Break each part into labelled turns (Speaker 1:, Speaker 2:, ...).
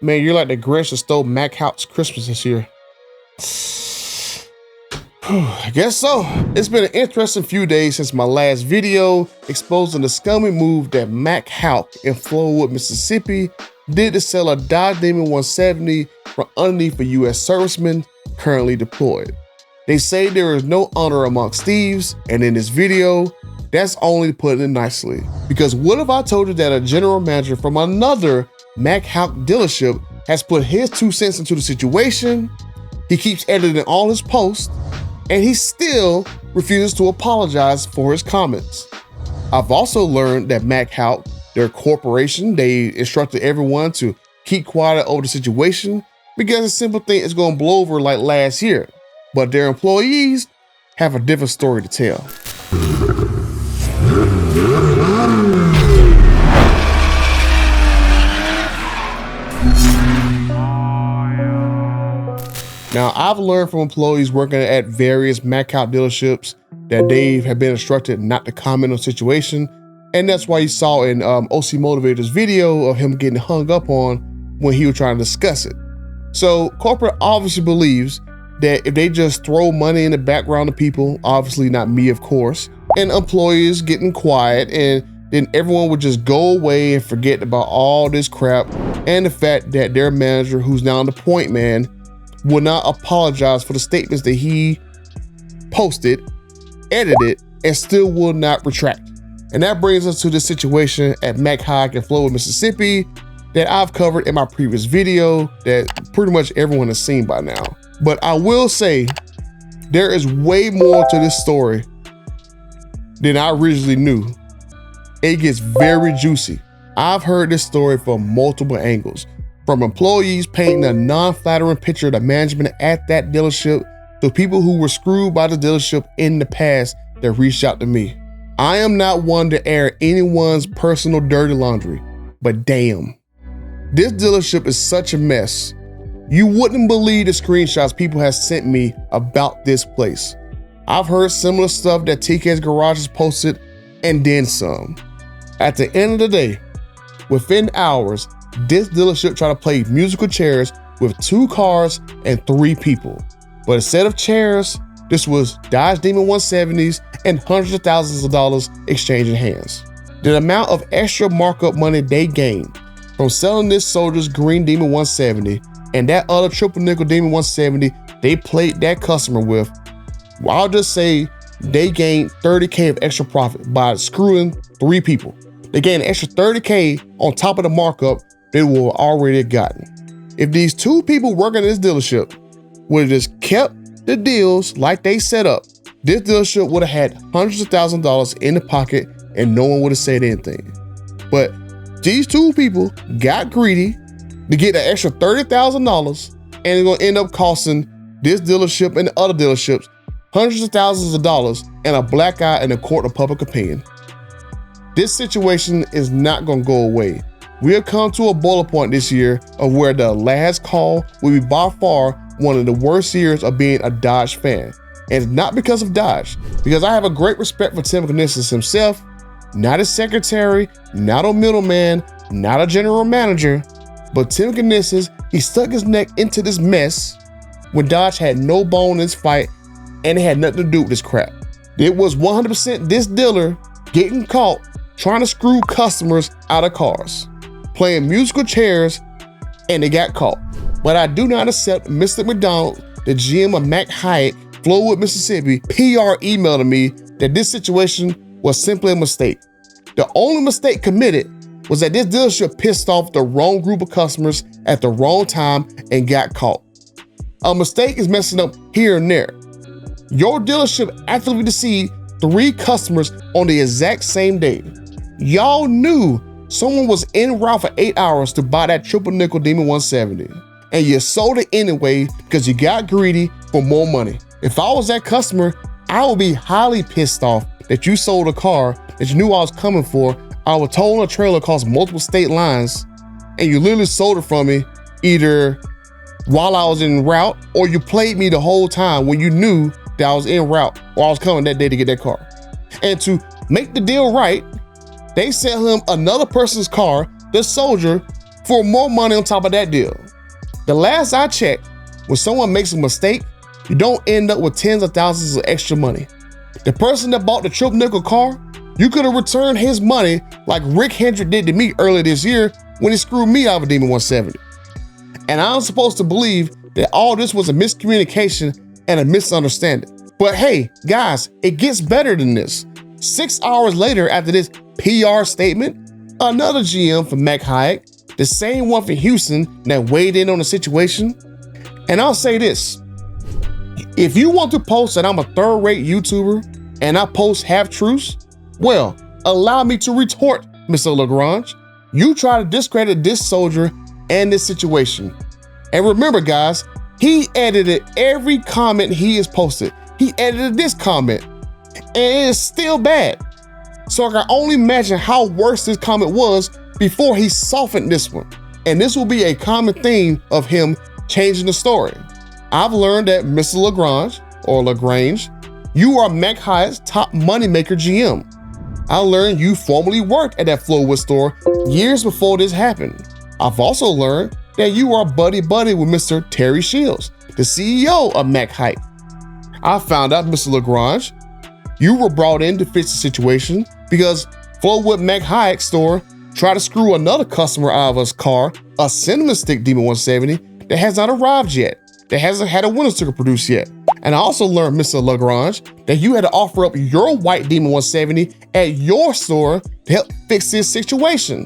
Speaker 1: Man, you're like the Grinch that stole Mack Haik's Christmas this year. I guess so. It's been an interesting few days since my last video exposing the scummy move that Mack Haik in Flowood, Mississippi did to sell a Dodge Demon 170 from underneath a U.S. serviceman currently deployed. They say there is no honor amongst thieves, and in this video, that's only putting it nicely. Because what if I told you that a general manager from another Mack Haik dealership has put his 2 cents into the situation, he keeps editing all his posts, and he still refuses to apologize for his comments. I've also learned that Mack Haik, their corporation, they instructed everyone to keep quiet over the situation because a simple thing is going to blow over like last year. But their employees have a different story to tell. Now, I've learned from employees working at various Mack Haik dealerships that they have been instructed not to comment on the situation, and that's why you saw in OC Motivator's video of him getting hung up on when he was trying to discuss it. So corporate obviously believes that if they just throw money in the background of people, obviously not me of course, and employees getting quiet, and then everyone would just go away and forget about all this crap and the fact that their manager, who's now the point man, will not apologize for the statements that he posted, edited, and still will not retract. And that brings us to the situation at Mack Haik in Flowood, Mississippi that I've covered in my previous video that pretty much everyone has seen by now. But I will say there is way more to this story than I originally knew. It gets very juicy. I've heard this story from multiple angles, from employees painting a non-flattering picture of the management at that dealership to people who were screwed by the dealership in the past that reached out to me. I am not one to air anyone's personal dirty laundry, but damn, this dealership is such a mess. You wouldn't believe the screenshots people have sent me about this place. I've heard similar stuff that TK's Garage has posted and then some. At the end of the day, within hours, this dealership tried to play musical chairs with 2 cars and 3 people. But instead of chairs, this was Dodge Demon 170s and hundreds of thousands of dollars exchanging hands. The amount of extra markup money they gained from selling this soldier's green Demon 170 and that other triple nickel Demon 170 they played that customer with, well, I'll just say they gained $30K of extra profit by screwing 3 people. They gained an extra $30K on top of the markup they were already gotten. If these 2 people working at this dealership would have just kept the deals like they set up, this dealership would have had hundreds of thousands of dollars in the pocket and no one would have said anything. But these 2 people got greedy to get an extra $30,000 and it's gonna end up costing this dealership and the other dealerships hundreds of thousands of dollars and a black eye in the court of public opinion. This situation is not gonna go away. We have come to a bullet point this year of where the last call will be by far one of the worst years of being a Dodge fan. And it's not because of Dodge, because I have a great respect for Tim Knissis himself, not his secretary, not a middleman, not a general manager, but Tim Knissis, he stuck his neck into this mess when Dodge had no bone in this fight and it had nothing to do with this crap. It was 100% this dealer getting caught trying to screw customers out of cars, playing musical chairs, and they got caught. But I do not accept Mr. McDonald, the GM of Mack Haik, Flowood, Mississippi, PR emailed me that this situation was simply a mistake. The only mistake committed was that this dealership pissed off the wrong group of customers at the wrong time and got caught. A mistake is messing up here and there. Your dealership actively deceived 3 customers on the exact same day. Y'all knew someone was en route for 8 hours to buy that triple nickel Demon 170, and you sold it anyway because you got greedy for more money. If I was that customer, I would be highly pissed off that you sold a car that you knew I was coming for. I was towing a trailer across multiple state lines, and you literally sold it from me either while I was en route or you played me the whole time when you knew that I was en route or I was coming that day to get that car. And to make the deal right, they sent him another person's car, the soldier, for more money on top of that deal. The last I checked, when someone makes a mistake, you don't end up with tens of thousands of extra money. The person that bought the triple nickel car, you could have returned his money like Rick Hendrick did to me earlier this year when he screwed me out of a Demon 170. And I'm supposed to believe that all this was a miscommunication and a misunderstanding. But hey, guys, it gets better than this. 6 hours later after this PR statement, another GM from Mack Haik, the same one from Houston that weighed in on the situation. And I'll say this, if you want to post that I'm a third-rate YouTuber and I post half-truths, well, allow me to retort, Mr. Lagrange. You try to discredit this soldier and this situation. And remember, guys, he edited every comment he has posted. He edited this comment, and it is still bad. So I can only imagine how worse this comment was before he softened this one. And this will be a common theme of him changing the story. I've learned that Mr. Lagrange, you are Mack Haik's top moneymaker GM. I learned you formerly worked at that Flowood store years before this happened. I've also learned that you are buddy-buddy with Mr. Terry Shields, the CEO of Mack Haik. I found out, Mr. Lagrange, you were brought in to fix the situation because Flowood Mack Haik store tried to screw another customer out of his car, a cinnamon stick Demon 170 that has not arrived yet, that hasn't had a window sticker produced yet. And I also learned, Mr. Lagrange, that you had to offer up your white Demon 170 at your store to help fix this situation.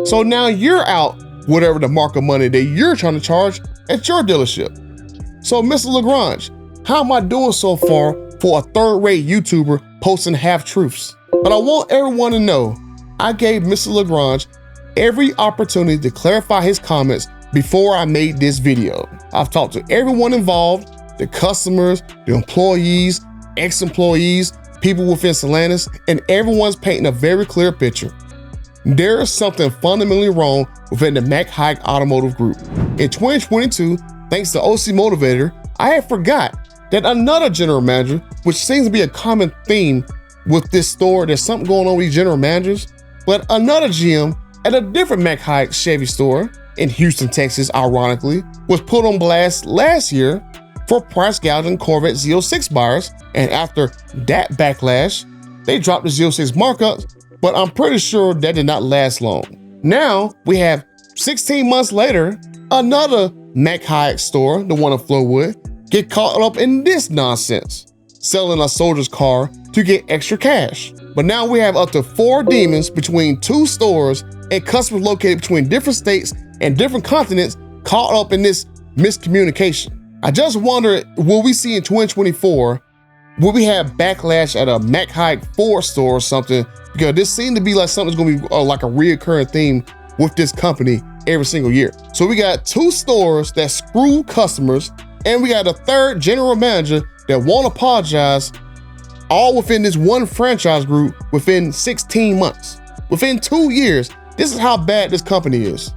Speaker 1: So now you're out whatever the markup money that you're trying to charge at your dealership. So Mr. Lagrange, how am I doing so far for a third-rate YouTuber posting half-truths? But I want everyone to know, I gave Mr. Lagrange every opportunity to clarify his comments before I made this video. I've talked to everyone involved, the customers, the employees, ex-employees, people within Stellantis, and everyone's painting a very clear picture. There is something fundamentally wrong within the Mack Haik Automotive Group. In 2022, thanks to OC Motivator, I had forgot that another general manager, which seems to be a common theme with this store, there's something going on with these general managers, but another GM at a different Mack Haik Chevy store in Houston, Texas, ironically, was put on blast last year for price gouging Corvette Z06 buyers, and after that backlash, they dropped the Z06 markup, but I'm pretty sure that did not last long. Now, we have 16 months later, another Mack Haik store, the one in Flowood, get caught up in this nonsense, selling a soldier's car to get extra cash. But now we have up to 4 demons between 2 stores and customers located between different states and different continents caught up in this miscommunication. I just wonder, will we see in 2024, will we have backlash at a Mack Haik Ford store or something? Because this seemed to be like something's gonna be like a reoccurring theme with this company every single year. So we got 2 stores that screw customers, and we got a third general manager that won't apologize, all within this one franchise group within 16 months. Within 2 years, this is how bad this company is.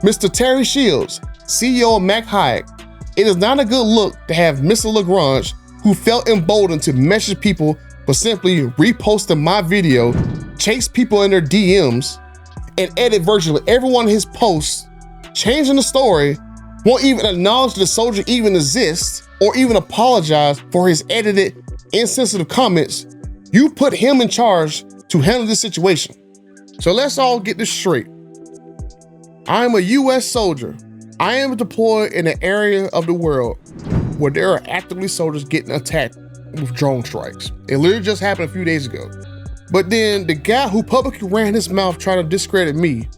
Speaker 1: Mr. Terry Shields, CEO of Mack Haik, it is not a good look to have Mr. Lagrange, who felt emboldened to message people for simply reposting my video, chase people in their DMs, and edit virtually every one of his posts, changing the story, won't even acknowledge the soldier even exists, or even apologize for his edited, insensitive comments. You put him in charge to handle this situation. So let's all get this straight. I am a US soldier. I am deployed in an area of the world where there are actively soldiers getting attacked with drone strikes. It literally just happened a few days ago. But then the guy who publicly ran his mouth trying to discredit me,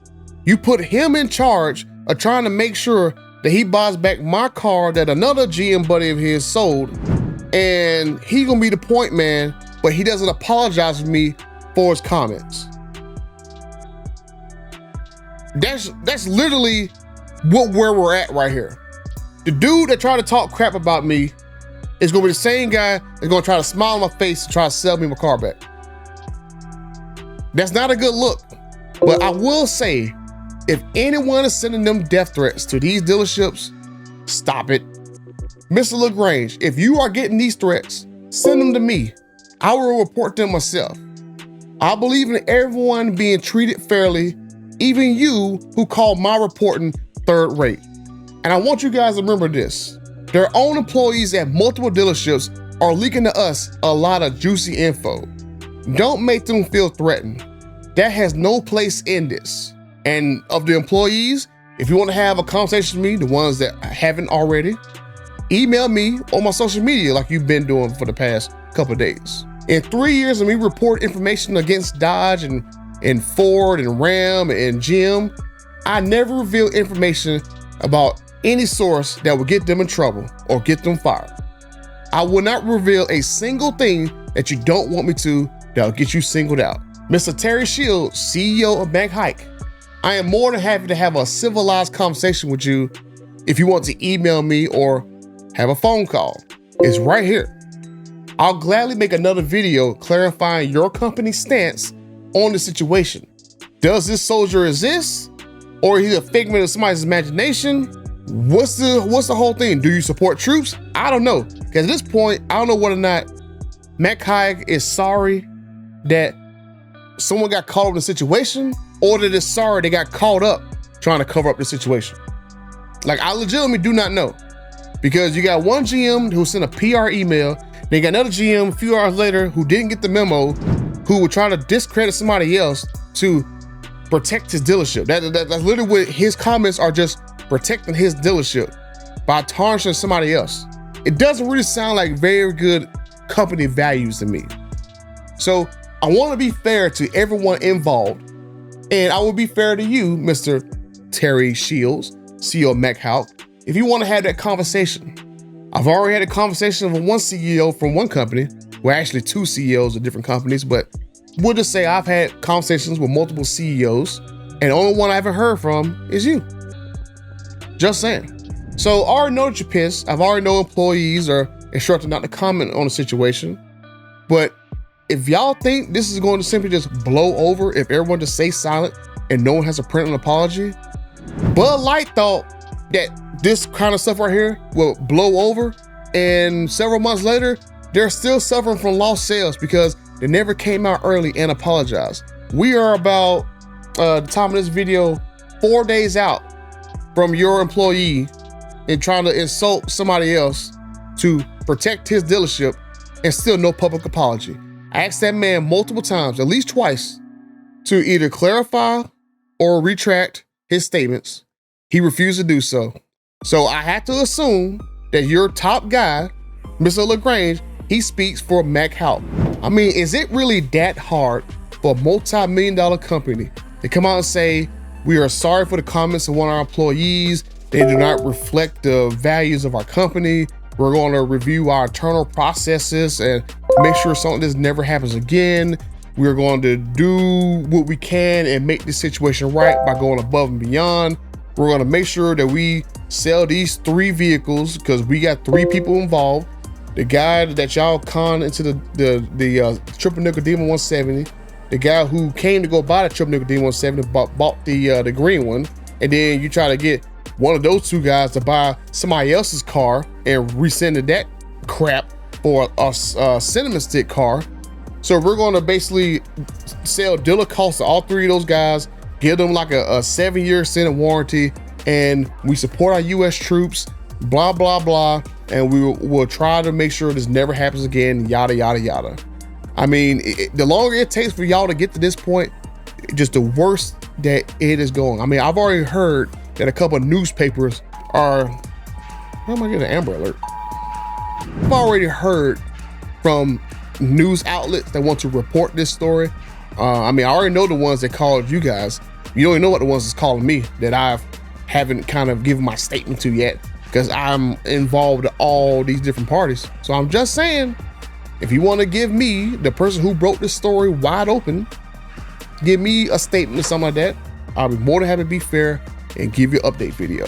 Speaker 1: you put him in charge of trying to make sure that he buys back my car that another GM buddy of his sold, and he gonna be the point man, but he doesn't apologize to me for his comments. That's literally where we're at right here. The dude that tried to talk crap about me is gonna be the same guy that's gonna try to smile on my face and try to sell me my car back. That's not a good look. But I will say, if anyone is sending them death threats to these dealerships, stop it. Mr. Lagrange, if you are getting these threats, send them to me. I will report them myself. I believe in everyone being treated fairly even you who call my reporting third rate. And I want you guys to remember this. Their own employees at multiple dealerships are leaking to us a lot of juicy info. Don't make them feel threatened. That has no place in this. And of the employees, if you want to have a conversation with me, the ones that haven't already, email me on my social media like you've been doing for the past couple of days. In 3 years of me report information against Dodge and Ford and Ram and GM, I never reveal information about any source that would get them in trouble or get them fired. I will not reveal a single thing that you don't want me to that'll get you singled out. Mr. Terry Shields, CEO of Mack Haik, I am more than happy to have a civilized conversation with you if you want to email me or have a phone call. It's right here. I'll gladly make another video clarifying your company's stance on the situation. Does this soldier exist? Or is he a figment of somebody's imagination? What's the whole thing? Do you support troops? I don't know. Because at this point, I don't know whether or not Mack Haik is sorry that someone got caught up in the situation, or that it's sorry they got caught up trying to cover up the situation. Like, I legitimately do not know. Because you got one GM who sent a PR email, then you got another GM a few hours later who didn't get the memo, who would try to discredit somebody else to protect his dealership. That's literally what his comments are, just protecting his dealership by tarnishing somebody else. It doesn't really sound like very good company values to me. So I want to be fair to everyone involved, and I will be fair to you, Mr. Terry Shields, CEO of Mack Haik, if you want to have that conversation. I've already had a conversation with one CEO from one company, well, actually two CEOs of different companies, but we'll just say I've had conversations with multiple CEOs, and the only one I haven't heard from is you. Just saying. So I already know that you're pissed. I've already know employees are instructed not to comment on the situation. But if y'all think this is going to simply just blow over if everyone just stays silent and no one has to print an apology, Bud Light thought that this kind of stuff right here will blow over, and several months later, they're still suffering from lost sales because they never came out early and apologized. We are about, the time of this video, 4 days out from your employee and trying to insult somebody else to protect his dealership, and still no public apology. I asked that man multiple times, at least twice, to either clarify or retract his statements. He refused to do so. So I had to assume that your top guy, Mr. LaGrange, he speaks for Mack Haik. I mean, is it really that hard for a multi-million-dollar company to come out and say, we are sorry for the comments of one of our employees, they do not reflect the values of our company, we're going to review our internal processes and make sure something like this never happens again, we're going to do what we can and make this situation right by going above and beyond, we're going to make sure that we sell these 3 vehicles because we got 3 people involved. The guy that y'all conned into the triple nickel D170, the guy who came to go buy the triple nickel D170 bought the green one, and then you try to get one of those 2 guys to buy somebody else's car and resend that crap for a cinnamon stick car. So we're going to basically sell dealer costs to all 3 of those guys, give them like a 7-year extended warranty, and we support our U.S. troops, blah, blah, blah, and we'll try to make sure this never happens again, yada, yada, yada. I mean, the longer it takes for y'all to get to this point, just the worse that it is going. I mean, I've already heard that a couple of newspapers are, why am I getting an Amber Alert? I've already heard from news outlets that want to report this story. I mean, I already know the ones that called you guys. You don't even know what the ones that's calling me that I haven't kind of given my statement to yet, because I'm involved in all these different parties. So I'm just saying, if you want to give me, the person who broke this story wide open, give me a statement or something like that, I'll be more than happy to be fair and give you an update video.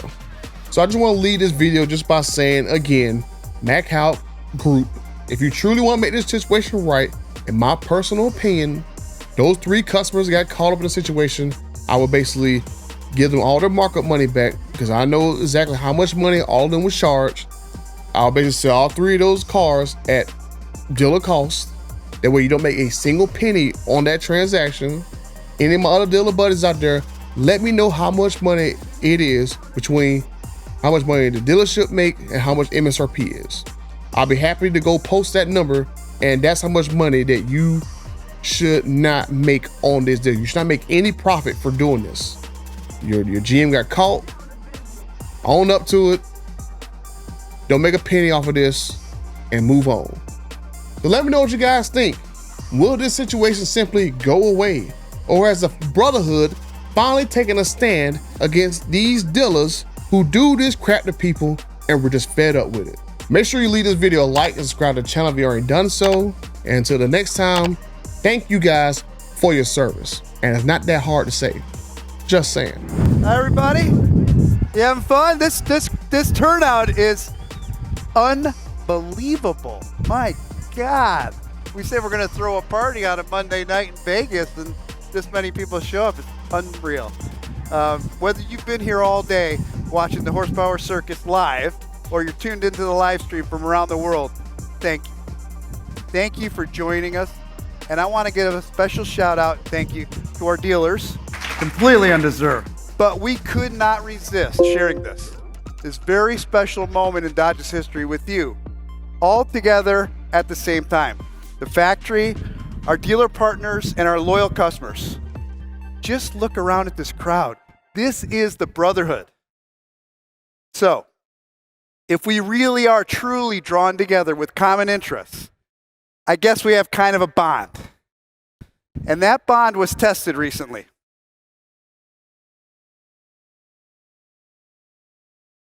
Speaker 1: So I just want to leave this video just by saying, again, Mack Haik Group, if you truly want to make this situation right, in my personal opinion, those 3 customers got caught up in the situation, I would basically give them all their markup money back, because I know exactly how much money all of them was charged. I'll basically sell all 3 of those cars at dealer cost. That way you don't make a single penny on that transaction. Any of my other dealer buddies out there, Let me know how much money it is between how much money the dealership make and how much MSRP is. I'll be happy to go post that number, and that's how much money that you should not make on this deal. You should not make any profit for doing this. Your GM got caught. Own up to it. Don't make a penny off of this and move on. So let me know what you guys think. Will this situation simply go away? Or has the brotherhood finally taken a stand against these dealers who do this crap to people and we're just fed up with it? Make sure you leave this video a like and subscribe to the channel if you already done so. And until the next time, thank you guys for your service. And it's not that hard to say. Just saying.
Speaker 2: Hi everybody. You having fun? This turnout is unbelievable. My God. We said we're gonna throw a party on a Monday night in Vegas and this many people show up. It's unreal. Whether you've been here all day watching the Horsepower Circus live or you're tuned into the live stream from around the world, thank you. Thank you for joining us. And I want to give a special shout out, thank you, to our dealers. Completely undeserved. But we could not resist sharing this very special moment in Dodge's history with you, all together at the same time. The factory, our dealer partners, and our loyal customers. Just look around at this crowd. This is the brotherhood. So, if we really are truly drawn together with common interests, I guess we have kind of a bond. And that bond was tested recently.